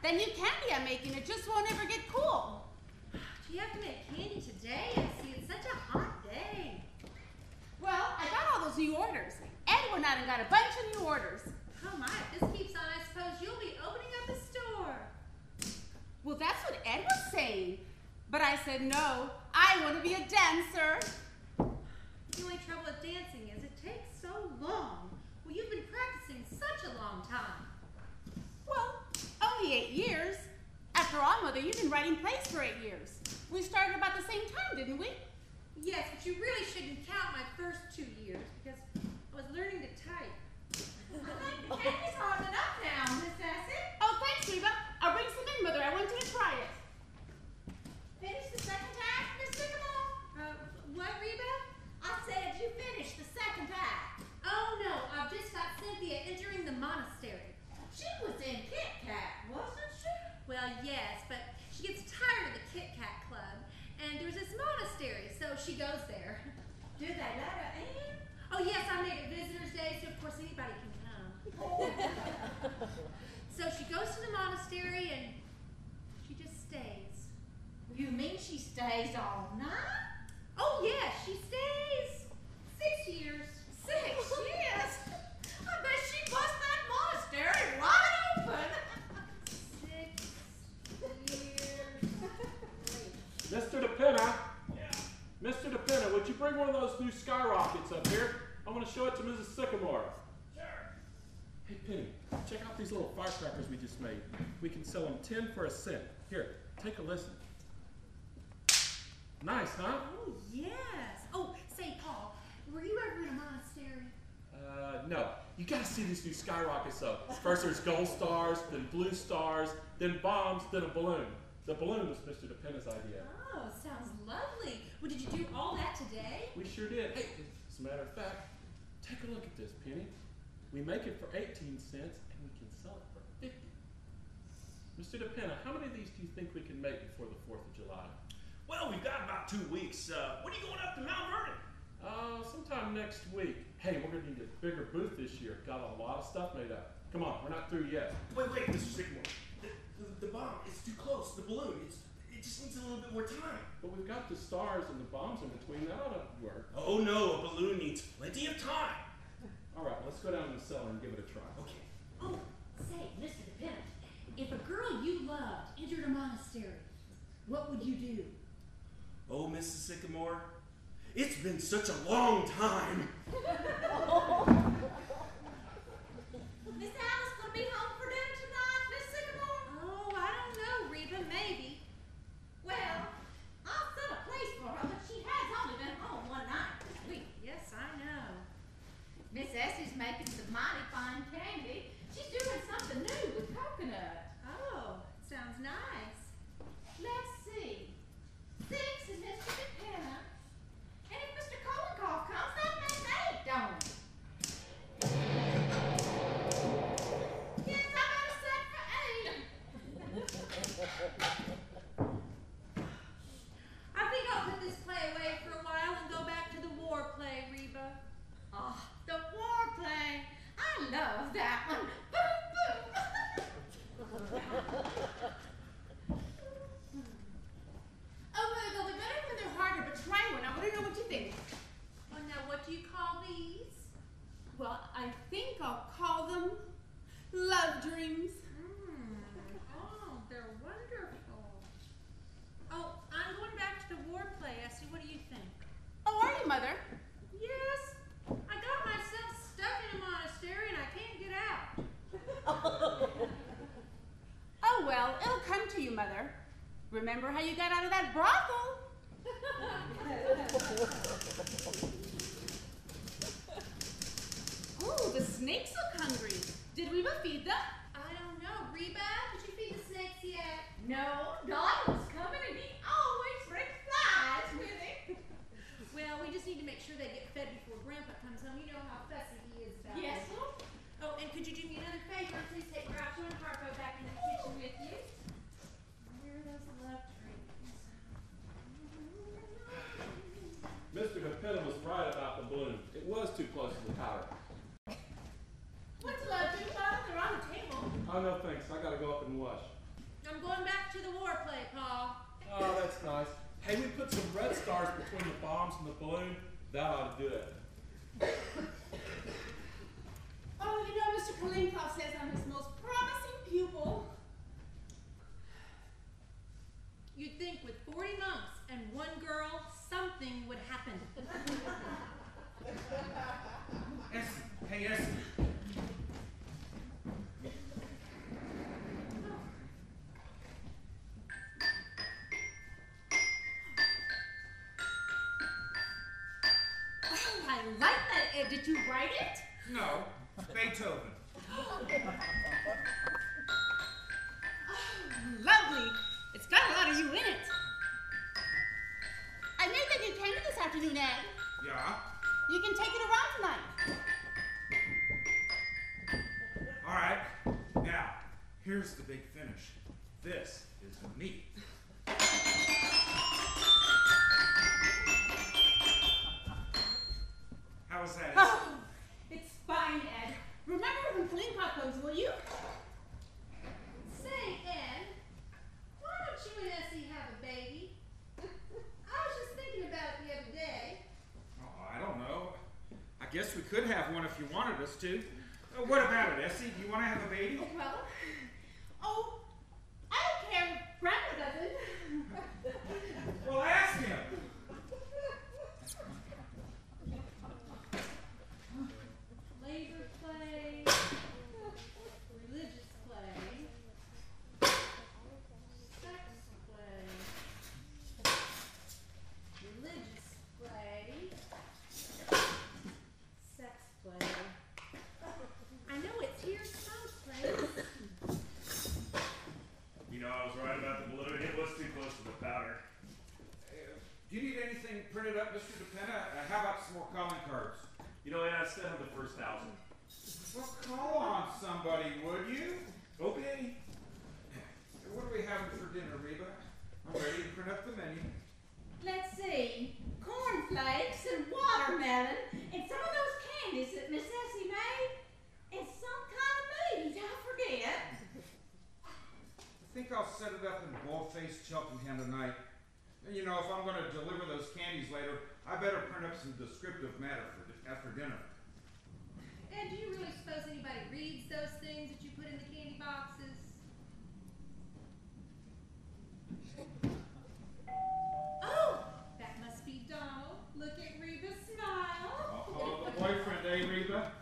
That new candy I'm making, it just won't ever get cool. Do you have to make candy today? See, it's such a hot day. Well, I got all those new orders. Ed went out and got a bunch of new orders. Oh my, if this keeps on, I suppose you'll be opening up a store. Well, that's what Ed was saying. But I said, no, I want to be a dancer. The only trouble with dancing is it takes so long. Well, you've been practicing such a long time. Well, only 8 years. After all, Mother, you've been writing plays for 8 years. We started about the same time, didn't we? Yes, but you really shouldn't count my first 2 years because I was learning to type. I think the candy's hard enough now, Miss Essie. Oh, thanks, Reba. I'll bring some in, Mother. I want you to try it. Finish the second act, Miss Sycamore? What, Reba? I said you finished the second act. Oh, no. I've just got Cynthia entering the monastery. She was in Kit Kat, wasn't she? Well, yes, but she gets tired of the Kit Kat Club, and there's this monastery, so she goes there. Did they let her in? Oh, yes, I made it Visitor's Day, so of course anybody can come. So she goes to the monastery, and she just stays. You mean she stays all night? Oh, yes, she stays 6 years. 6 years? I bet she bust that monastery wide open. 6 years. Mr. DePenna. Yeah. Mr. DePenna, would you bring one of those new skyrockets up here? I want to show it to Mrs. Sycamore. Sure. Hey, Penny, check out these little firecrackers we just made. We can sell them 10 for a cent. Here, take a listen. Nice, huh? Oh, yes. Oh, say, Paul, were you ever in a monastery? No. You gotta see these new skyrockets though. First there's gold stars, then blue stars, then bombs, then a balloon. The balloon was Mr. DePenna's idea. Oh, sounds lovely. Well, did you do all that today? We sure did. Hey, as a matter of fact, take a look at this, Penny. We make it for 18 cents and we can sell it for 50. Mr. DePenna, how many of these do you think we can make before the 4th of July? Well, we've got about 2 weeks. When are you going up to Mount Vernon? Sometime next week. Hey, we're gonna need a bigger booth this year. Got a lot of stuff made up. Come on, we're not through yet. Wait, Mr. Sycamore. The bomb, it's too close. The balloon, it just needs a little bit more time. But we've got the stars and the bombs in between. That ought to work. Oh no, a balloon needs plenty of time. All right, let's go down to the cellar and give it a try. Okay. Oh, say, Mr. DePenna, if a girl you loved entered a monastery, what would you do? Oh, Mrs. Sycamore, it's been such a long time. Miss Alice gonna be home for dinner tonight, Miss Sycamore? Oh, I don't know, Reba, maybe. Well, I'll set a place for her, but she has only been home one night this week. Yes, I know. Miss Essie's making some mighty fine candy. She's doing something new with coconut. Oh, sounds nice. Let's see. 6 is Mr. DePenna. And if Mr. Kolenkoff comes, that makes 8, don't it? Yes, I got a set for 8. I think I'll put this play away for a while and go back to the war play, Reba. Oh, the war play. I love that one. Boom, boom. Oh, Mother, they'll be better when they're harder, but try one. I want to know what you think. Oh, now what do you call these? Well, I think I'll call them Love Dreams. Oh, they're wonderful. Oh, I'm going back to the war play, Essie. What do you think? Oh, are you, Mother? Yes. I got myself stuck in a monastery and I can't get out. Oh, well, it'll come to you, Mother. Remember how you got out of that brothel? Ooh, the snakes look hungry. Did Reba feed them? I don't know. Reba, did you feed the snakes yet? No, Donald's coming and he always brings flies with him. Well, we just need to make sure they get fed before Grandpa comes home. You know how fussy he is about Yes, it. sir. Oh, and could you do me another favor? Please take Groucho and Harpo back in the kitchen with you. Where are those love drinks? Mr. DePenna was right about the balloon. It was too close to the powder. What's Love Dreams, Mother? They're on the table. Oh, no thanks. I gotta go up and wash. I'm going back to the war play, Pa. Oh, that's nice. Hey, we put some red stars between the bombs and the balloon. That ought to do it. Oh, you know, Mr. Kalinkov says I'm his most promising pupil. You'd think with 40 monks and one girl, something would happen. Essie, hey Essie. Oh, I like that, Ed. Did you write it? No, Beethoven. Oh, lovely. It's got a lot of you in it. I made that new candy this afternoon, Ed. Yeah? You can take it around tonight. All right. Now, here's the big finish. This is me. How was that? Oh, it's fine, Ed. Remember when Kalinkov comes, will you? Say, Ed, why don't you and Essie have a baby? I was just thinking about it the other day. Oh, I don't know. I guess we could have one if you wanted us to. What about it, Essie? Do you want to have a baby? Well, oh, I don't care if Grandpa doesn't. Well, ask him. Labor play, religious play, sex play, religious play, sex play. I know it's here someplace. You know, I was right about the balloon. It was too close to the powder. Do you need anything printed up, Mr. DePenna? How about some more calling cards? You know, yeah, I still have the first 1,000. Well, call on somebody, would you? Okay. What are we having for dinner, Reba? I'm ready to print up the menu. Let's see. Cornflakes and watermelon and some of those candies that Miss Essie made. And some kind of meat, I forget. I think I'll set it up in bold-faced Cheltenham tonight. And you know, if I'm going to deliver those candies later, I better print up some descriptive matter for after dinner. And do you really suppose anybody reads those things that you put in the candy boxes? Oh, that must be Donald. Look at Reba smile. Oh, the boyfriend, eh, Reba?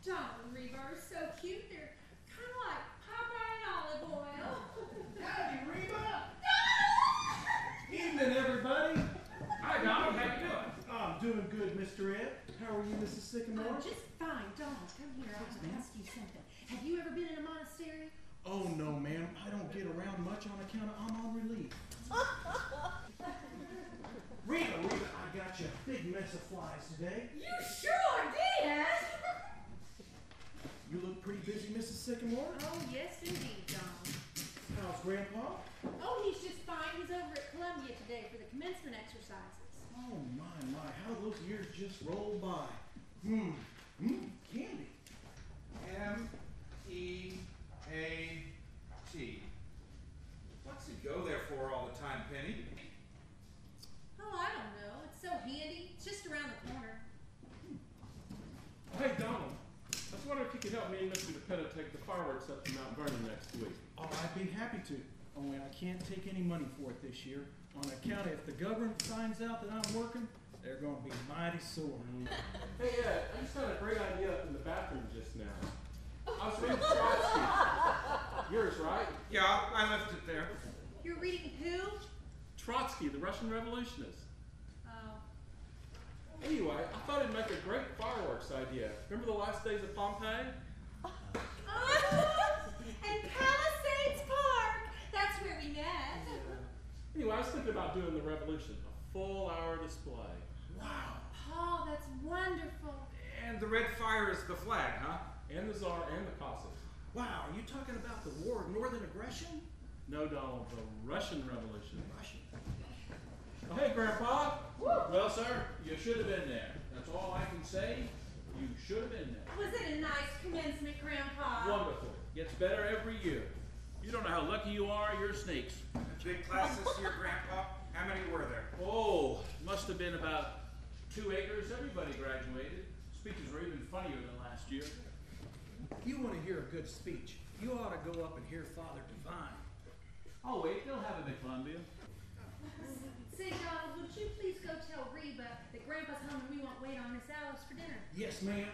Donald and Reba are so cute. They're kind of like Popeye and Olive Oil. Howdy, Reba! Evening, everybody. Hi, Donald. How you doing? I'm doing good, Mr. Ed. How are you, Mrs. Sycamore? I'm just fine. Donald, come here. I want to ask you something. Have you ever been in a monastery? Oh, no, ma'am. I don't get around much on account of I'm on relief. Rita, I got you a big mess of flies today. You sure did. You look pretty busy, Mrs. Sycamore. Oh, yes, indeed, Donald. How's Grandpa? Oh, he's just fine. He's over at Columbia today for the commencement exercises. Oh, my, how those years just roll by. Candy. M-E-A-T. What's he go there for all the time, Penny? Oh, I don't know. It's so handy. It's just around the corner. Hey, Donald. I was wondering if you could help me and Mr. DePenna take the fireworks up to Mount Vernon next week. Oh, I'd be happy to. Only I can't take any money for it this year. On account of if the government finds out that I'm working, they're going to be mighty sore. Hey, Ed, I just had a great idea up in the bathroom just now. I was reading Trotsky. Yours, right? Yeah, I left it there. You're reading who? Trotsky, the Russian revolutionist. Oh. Anyway, I thought it'd make a great fireworks idea. Remember the last days of Pompeii? And Palisades Park. That's where we met. Anyway, I was thinking about doing the revolution, a full-hour display. Wow. Paul, that's wonderful. And the red fire is the flag, huh? And the Tsar and the Cossacks. Wow, are you talking about the War of Northern Aggression? No, Donald, the Russian Revolution. Russian. Oh, hey, Grandpa. Well, sir, you should have been there. That's all I can say. You should have been there. Was it a nice commencement, Grandpa? Wonderful. Gets better every year. You don't know how lucky you are, you're snakes. Big class this year, Grandpa? How many were there? Oh, must have been about 2 acres. Everybody graduated. Speeches were even funnier than last year. If you want to hear a good speech, you ought to go up and hear Father Divine. Oh, wait, they'll have him at Columbia. Say, Donald, would you please go tell Reba that Grandpa's home and we won't wait on Miss Alice for dinner? Yes, ma'am.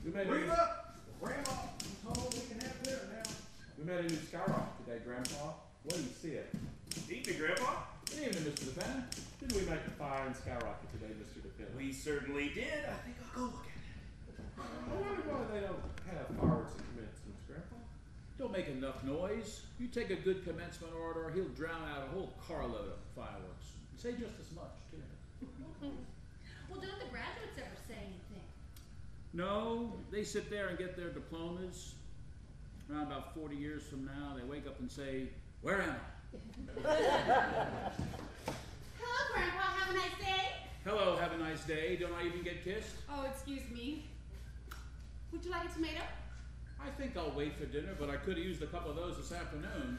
We made Reba! Grandma, I'm told we can have dinner now. We made a new skyrocket today, Grandpa. Wait and see it. Evening, Grandpa. Good evening, Mr. DePena. Didn't we make a fine skyrocket today, Mr. DePena? We certainly did. I think I'll go look at it. I wonder why they don't have fireworks at commencements, Grandpa. Don't make enough noise. You take a good commencement order, he'll drown out a whole carload of fireworks. Say just as much, too. Well, don't the graduates ever say anything? No, they sit there and get their diplomas. Around about 40 years from now, they wake up and say, "Where am I?" Hello, Grandpa. Have a nice day. Hello, have a nice day. Don't I even get kissed? Oh, excuse me. Would you like a tomato? I think I'll wait for dinner, but I could have used a couple of those this afternoon.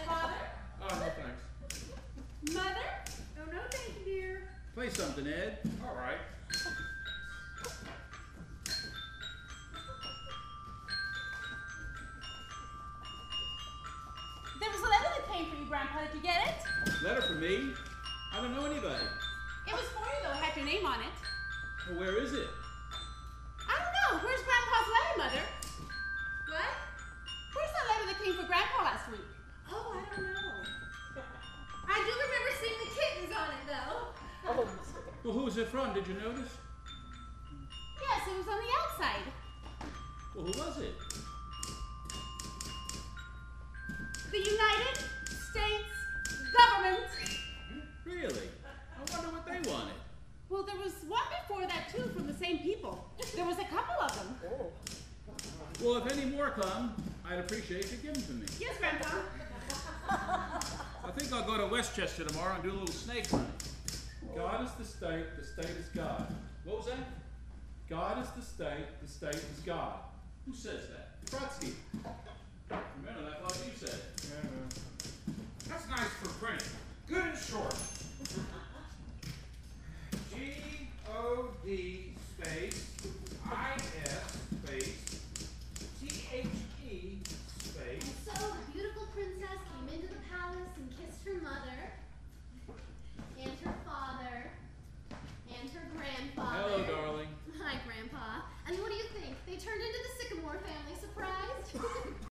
Father? Oh, no thanks. Mother? Oh, no, thank you, dear. Play something, Ed. All right. There was a letter that came for you, Grandpa. Did you get it? Letter for me? I don't know anybody. It was for you, though. It had your name on it. Well, where is it? I don't know. Where's Grandpa's letter, Mother? What? Where's that letter that came for Grandpa last week? Oh, I don't know. I do remember seeing the kittens on it, though. Well, who was it from? Did you notice? Yes, it was on the outside. Well, who was it? The United States government. Really? I wonder what they wanted. Well, there was one before that, too, from the same people. There was a couple of them. Well, if any more come, I'd appreciate you giving them to me. Yes, Grandpa. I think I'll go to Westchester tomorrow and do a little snake hunting. God is the state is God. What was that? God is the state is God. Who says that? Trotsky.